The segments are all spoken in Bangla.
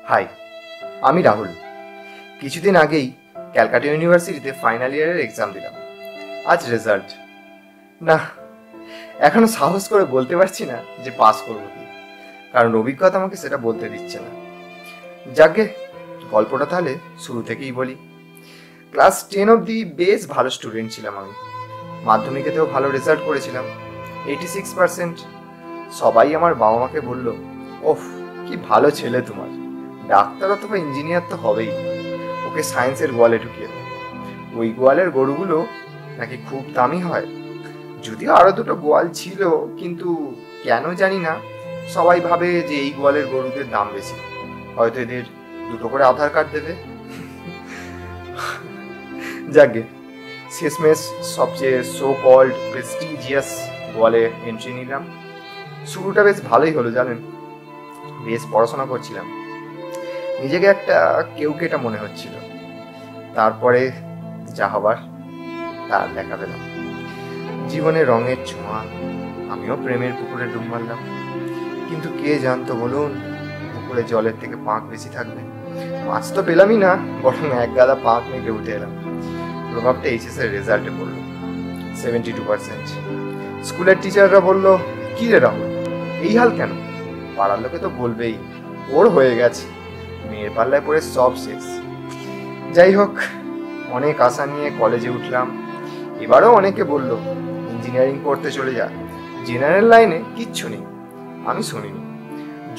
হাই, আমি রাহুল। কিছুদিন আগেই ক্যালকাটা ইউনিভার্সিটিতে ফাইনাল ইয়ারের এক্সাম দিলাম। আজ রেজাল্ট। না, এখনো সাহস করে বলতে পারছি না যে পাস করবো কি, কারণ অভিজ্ঞতা আমাকে সেটা বলতে দিচ্ছে না। যাকে গল্পটা তাহলে শুরু থেকেই বলি। ক্লাস 10 অবধি বেশ ভালো স্টুডেন্ট ছিলাম আমি। মাধ্যমিকেতেও ভালো রেজাল্ট করেছিলাম, 86%। সবাই আমার বাবা মাকে বলল, ওফ কি ভালো ছেলে তোমার, ডাক্তার অথবা ইঞ্জিনিয়ার তো হবেই, ওকে সায়েন্সের গোয়ালে ঢুকিয়ে দেয়। ওই গোয়ালের গরুগুলো নাকি খুব দামি হয়। যদিও আরো দুটো গোয়াল ছিল, কিন্তু কেন জানি না সবাই ভাবে যে এই গোয়ালের গরুদের দাম বেশি, হয়তো এদের দুটো করে আধার কার্ড দেবে। যাকে শেষমেশ সবচেয়ে সো কল্ড প্রেস্টিজিয়াস গোয়ালে এন্ট্রি নিলাম। শুরুটা বেশ ভালোই হলো জানেন। বেশ পড়াশোনা করছিলাম, নিজেকে একটা কেউকেটা মনে হচ্ছিল। তারপরে যা হবার তার দেখা পেলাম। জীবনে রঙের ছোঁয়া, আমিও প্রেমের পুকুরে ডুব মারলাম। কিন্তু কে জানতো বলুন, পুকুরে জলের থেকে পাঁক বেশি থাকবে। মাছ তো পেলামই না, বরং এক গাদা পাঁক মেঘে উঠে এলাম। প্রভাবটা এইচএস এর রেজাল্টে পড়লো, 72%। স্কুলের টিচাররা বলল, কি রে রাহুল, এই হাল কেন? পাড়ার লোকে তো বলবেই ওর হয়ে গেছে, মেয়ের পাল্লায় পড়ে সব শেষ। যাই হোক, অনেক আশা নিয়ে কলেজে উঠলাম। এবারও অনেকে বলল ইঞ্জিনিয়ারিং পড়তে চলে যা, জেনারেল লাইনে কিচ্ছু নেই। আমি শুনিনি।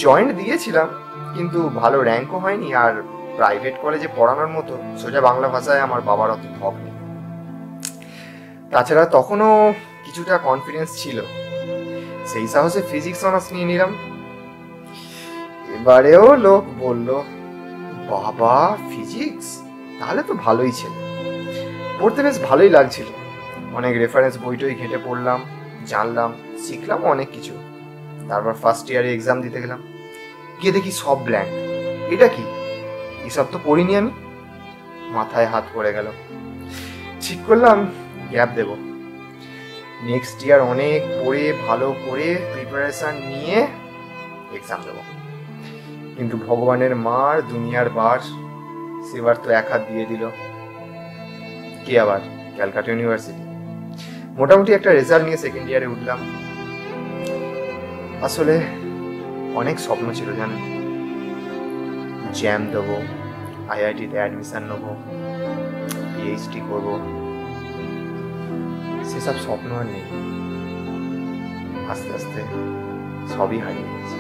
জয়েন্ট দিয়েছিলাম, কিন্তু ভালো র্যাঙ্কও হয়নি, আর প্রাইভেট কলেজে পড়ানোর মতো সোজা বাংলা ভাষায় আমার বাবার অত ধপ নেই। তাছাড়া তখনও কিছুটা কনফিডেন্স ছিল, সেই সাহসে ফিজিক্স অনার্স নিয়ে নিলাম। এবারেও লোক বলল, বাবা ফিজিক্স, তাহলে তো ভালোই ছিল। পড়তে বেশ ভালোই লাগছিল। অনেক রেফারেন্স বইটই ঘেঁটে পড়লাম, জানলাম, শিখলাম অনেক কিছু। তারপর ফার্স্ট ইয়ারে এক্সাম দিতে গেলাম, গিয়ে দেখি সব ব্ল্যাঙ্ক। এটা কি, এসব তো পড়িনি আমি। মাথায় হাত পড়ে গেল। ঠিক করলাম গ্যাপ দেব। নেক্সট ইয়ার অনেক পড়ে ভালো করে প্রিপারেশন নিয়ে এক্সাম দেব। কিন্তু ভগবানের মার দুনিয়ার বার, সেবার তো এক হাত দিয়ে দিল। কি আবার ক্যালকাটা ইউনিভার্সিটি। মোটামুটি একটা রেজাল্ট নিয়ে সেকেন্ড ইয়ারে উঠলাম। আসলে অনেক স্বপ্ন ছিল জানেন, জ্যাম দেবো, আইআইটিতে অ্যাডমিশন নেবো, পিএইচডি করবো। সেসব স্বপ্ন আর নেই। আস্তে আস্তে সবই হারিয়ে গেছে।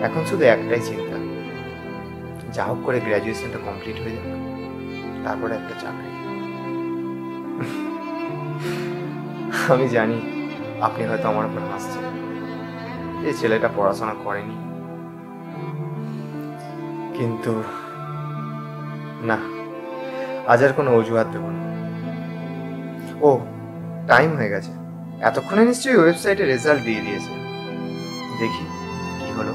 এখন শুধু একটাই চিন্তা, যা হোক করে গ্র্যাজুয়েশনটা কমপ্লিট হয়ে যাক, তারপরে একটা চাকরি। আমি জানি আপনি হয়তো আমার উপর হাসছেন, এই ছেলেটা পড়াশোনা করেনি, কিন্তু না, আজ আর কোনো অজুহাত দেব না। ও টাইম হয়ে গেছে, এতক্ষণে নিশ্চয়ই ওয়েবসাইটে রেজাল্ট দিয়ে দিয়েছে। দেখি কি হলো।